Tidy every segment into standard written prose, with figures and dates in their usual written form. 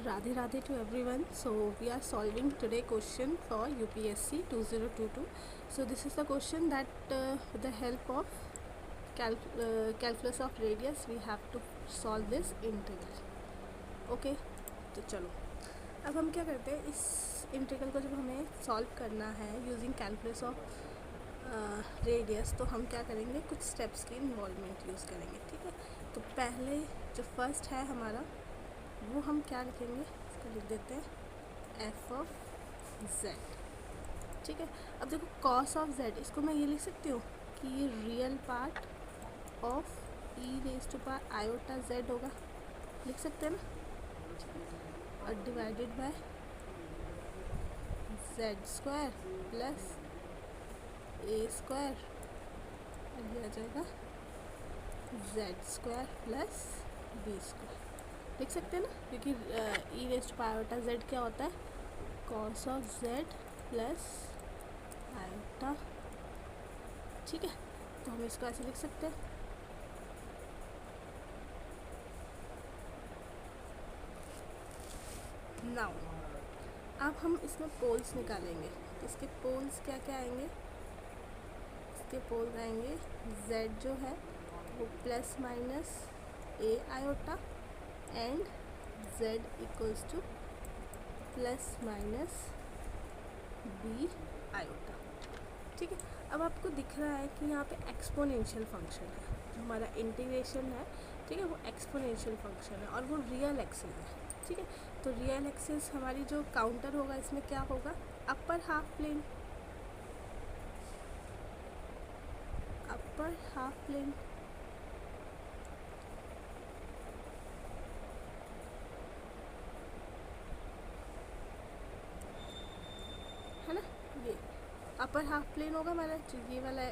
Radhe Radhe to everyone. So we are solving today question for UPSC 2022. So this is the question that with the help of calculus of radius we have to solve this integral. Okay, तो चलो अब हम क्या करते हैं, इस integral को जब हमें सॉल्व करना है यूजिंग कैलकुलस ऑफ रेडियस, तो हम क्या करेंगे, कुछ स्टेप्स की इन्वॉल्वमेंट यूज़ करेंगे. ठीक है, तो पहले जो फर्स्ट है हमारा वो हम क्या लिखेंगे, इसको लिख देते हैं एफ ऑफ जेड. ठीक है, अब देखो कॉस ऑफ जेड, इसको मैं ये लिख सकती हूँ कि ये real part of e raise to power iota z होगा, लिख सकते हैं ना. और divided by z square plus A square, ये आ जाएगा Z square plus B square, लिख सकते हैं ना, क्योंकि e raise to power iota z क्या होता है, cos of z plus iota. ठीक है, तो हम इसको ऐसे लिख सकते हैं. नाउ अब हम इसमें पोल्स निकालेंगे. इसके पोल्स क्या क्या आएंगे, इसके पोल्स आएंगे z जो है वो plus minus A iota and z equals to plus minus B iota. ठीक है, अब आपको दिख रहा है कि यहाँ पे एक्सपोनेंशियल फंक्शन है, जो हमारा इंटीग्रेशन है. ठीक है, वो एक्सपोनेंशियल फंक्शन है और वो रियल एक्सिस है. ठीक है, तो रियल एक्सिस हमारी जो काउंटर होगा इसमें क्या होगा, upper half plane, upper half plane. है ना, ये अपर हाफ प्लेन होगा हमारा, जो ये वाला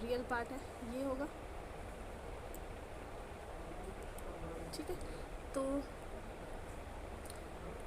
रियल पार्ट है ये होगा. ठीक है, तो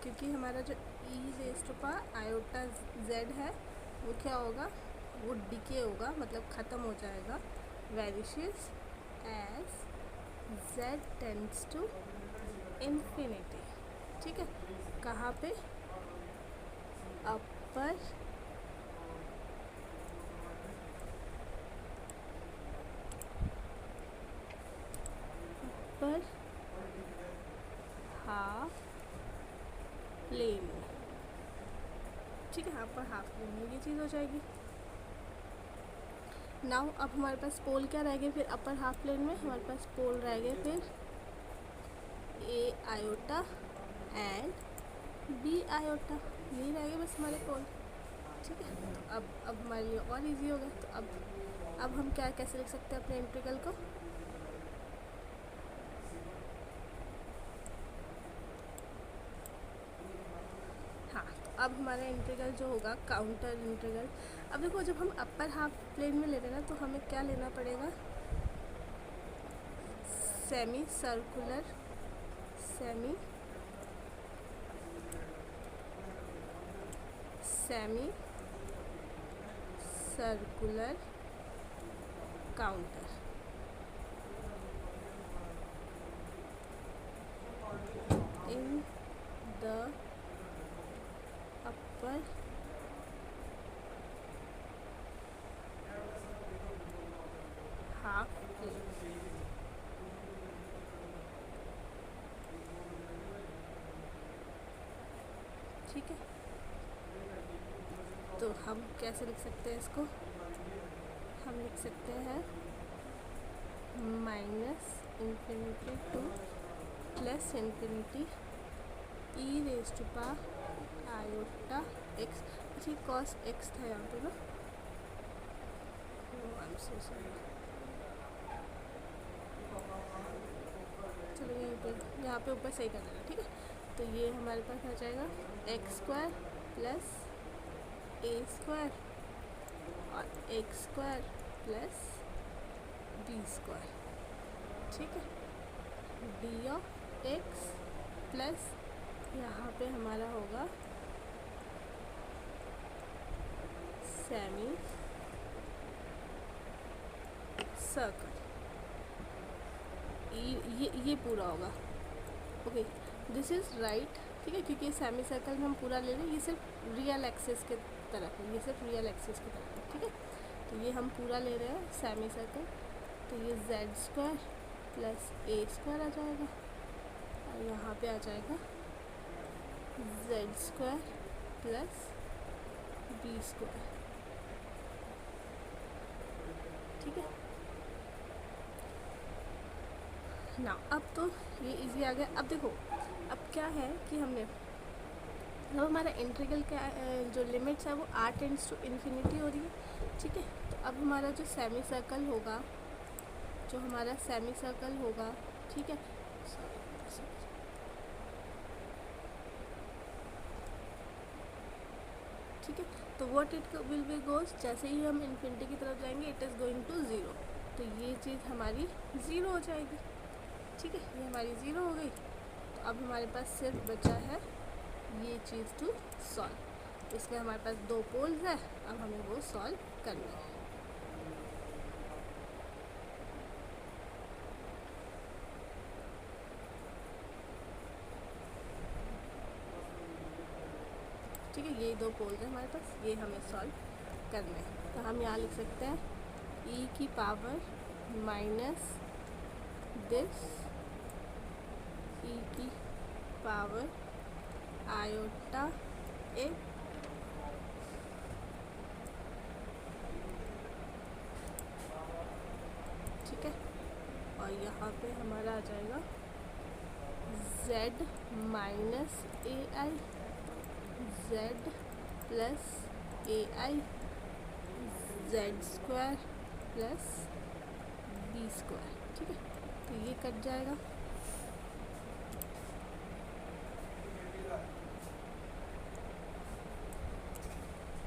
क्योंकि हमारा जो e raise to power iota z है वो क्या होगा, वो डिके होगा, मतलब ख़त्म हो जाएगा, vanishes as Z tends to infinity. ठीक है, कहाँ पे, अपर अपर हाफ प्लेन में. ठीक है, अपर हाफ प्लेन में ये चीज़ हो जाएगी. नाउ अब हमारे पास पोल क्या रह गए, फिर अपर हाफ प्लेन में हमारे पास पोल रह गए फिर ए आयोटा एंड बी आयोटा, यही रह गए बस हमारे पोल. ठीक है, तो अब हमारे लिए और इजी होगा. तो अब हम क्या कैसे लिख सकते हैं अपने इंटीग्रल को, अब हमारा इंटीग्रल जो होगा काउंटर इंटीग्रल. अब देखो जब हम अपर हाफ प्लेन में ले रहे हैं ना, तो हमें क्या लेना पड़ेगा, semi circular contour. In the upper half plane. ठीक है, तो हम कैसे लिख सकते हैं इसको, हम लिख सकते हैं minus infinity to plus infinity E raise to power iota X. अच्छा, कॉस एक्स था यहाँ पे ना, आई एम सो सॉरी. चलो यहाँ पे ऊपर सही कर देना. ठीक है, तो ये हमारे पास आ जाएगा एक्स स्क्वायर प्लस ए स्क्वायर और X square plus B square. ठीक है, डी ऑफ एक्स प्लस यहाँ पे हमारा होगा सेमी सर्कल. ये पूरा होगा. ओके, दिस इज़ राइट ठीक है, क्योंकि सेमी सर्कल में हम पूरा ले रहे हैं, ये सिर्फ रियल एक्सिस के तरफ है, ये सिर्फ रियल एक्सिस की तरफ है। ठीक है, तो ये हम पूरा ले रहे हैं सेमी सर्कल, तो ये जेड स्क्वायर प्लस ए स्क्वायर आ जाएगा और यहाँ पे आ जाएगा Z square plus B square. ठीक है ना, अब तो ये इजी आ गया। अब देखो अब क्या है कि हमने अब हमारा इंटीग्रल का जो लिमिट्स है वो r टेंड्स टू इन्फिनिटी हो रही है। ठीक है, तो अब हमारा जो सेमी सर्कल होगा, जो हमारा सेमी सर्कल होगा, ठीक है, ठीक है, तो what it will be goes, जैसे ही हम इन्फिनिटी की तरफ जाएंगे it is going to zero, तो ये चीज़ हमारी ज़ीरो हो जाएगी। ठीक है, ये हमारी ज़ीरो हो गई। तो अब हमारे पास सिर्फ बचा है ये चीज़ टू सॉल्व। इसमें हमारे पास दो पोल्स है, अब हमें वो सॉल्व करना है। ठीक है, ये दो पोल्स हैं हमारे पास, ये हमें सॉल्व करने हैं। तो हम यहाँ लिख सकते हैं e की पावर माइनस दिस e की पावर आयोटा ए, ठीक है, और यहाँ पे हमारा आ जाएगा z minus a i, z plus a i, z square plus B square. ठीक है, तो ये कट जाएगा।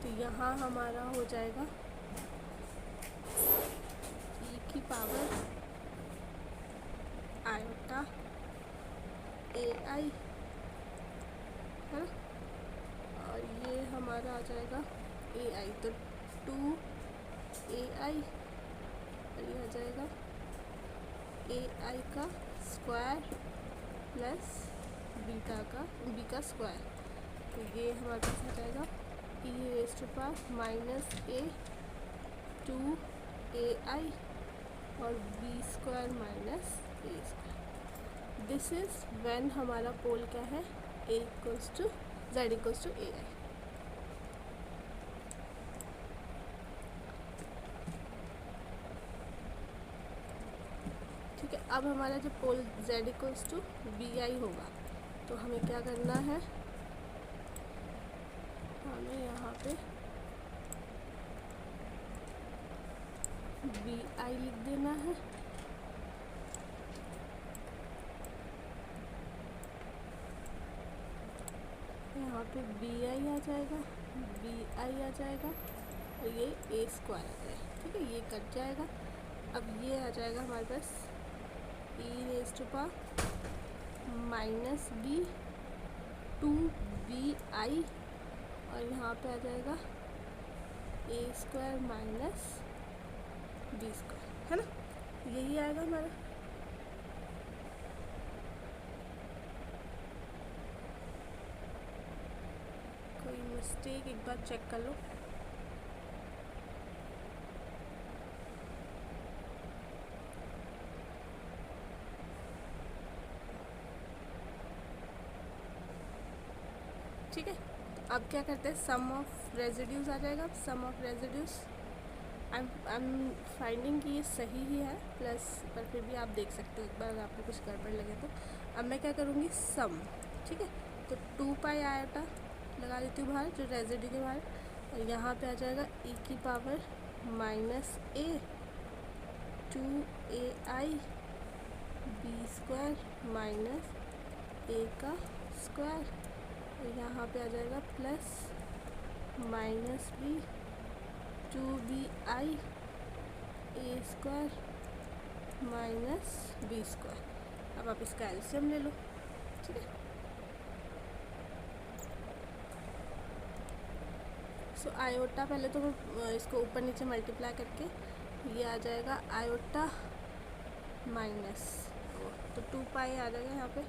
तो यहाँ हमारा हो जाएगा e की पावर आयोटा ए आई, है ना, और ये हमारा आ जाएगा ए आई, तो 2 ए आई, और ये आ जाएगा ए आई का स्क्वायर प्लस बी का स्क्वायर। तो ये हमारे पास आ जाएगा e raise to power minus A 2 A i और b square minus a square. This is when हमारा पोल क्या है, a equals to z equals to a i. ठीक है, अब हमारा जब pole z equals to b i होगा तो हमें क्या करना है, हमें यहाँ पे बी आई लिख देना है। यहाँ पे बी आई आ जाएगा, बी आई आ जाएगा और ये ए स्क्वायर आ जाएगा। ठीक है, ये कट जाएगा। अब ये आ जाएगा हमारे पास e raise to power minus B 2 B I और यहाँ पे आ जाएगा A square minus B square, है ना, यही आएगा हमारा। कोई मिस्टेक एक बार चेक कर लो। ठीक है, अब क्या करते हैं, सम ऑफ रेजिड्यूज आ जाएगा। Sum of residues I am finding कि ये सही ही है प्लस, पर फिर भी आप देख सकते हो एक बार, अगर आपको कुछ गड़बड़ लगे तो। अब मैं क्या करूँगी, सम, ठीक है, तो 2 पाई आयोटा लगा देती हूँ बाहर, जो रेजिड्यू के बाहर, और यहाँ पे आ जाएगा e की power minus A 2 A I B square minus A का स्क्वायर, यहाँ पे आ जाएगा plus minus B 2 B I A square minus B square. अब आप इसका एलसीएम ले लो। ठीक है, सो आयोटा पहले तो इसको ऊपर नीचे मल्टीप्लाई करके ये आ जाएगा आयोटा माइनस, तो 2 पाई आ जाएगा यहाँ पे,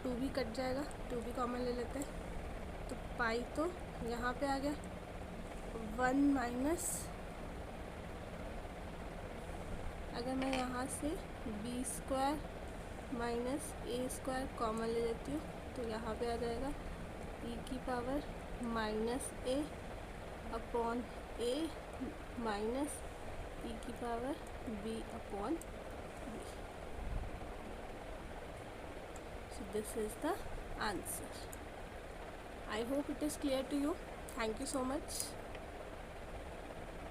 2 भी कट जाएगा, 2 भी कॉमन ले लेते हैं। तो पाई तो यहाँ पे आ गया 1 माइनस, अगर मैं यहाँ से B square minus a square common ले लेती हूँ तो यहाँ पे आ जाएगा e की पावर माइनस ए अपॉन ए माइनस e की power b upon b. So this is the answer. I hope it is clear to you. Thank you so much.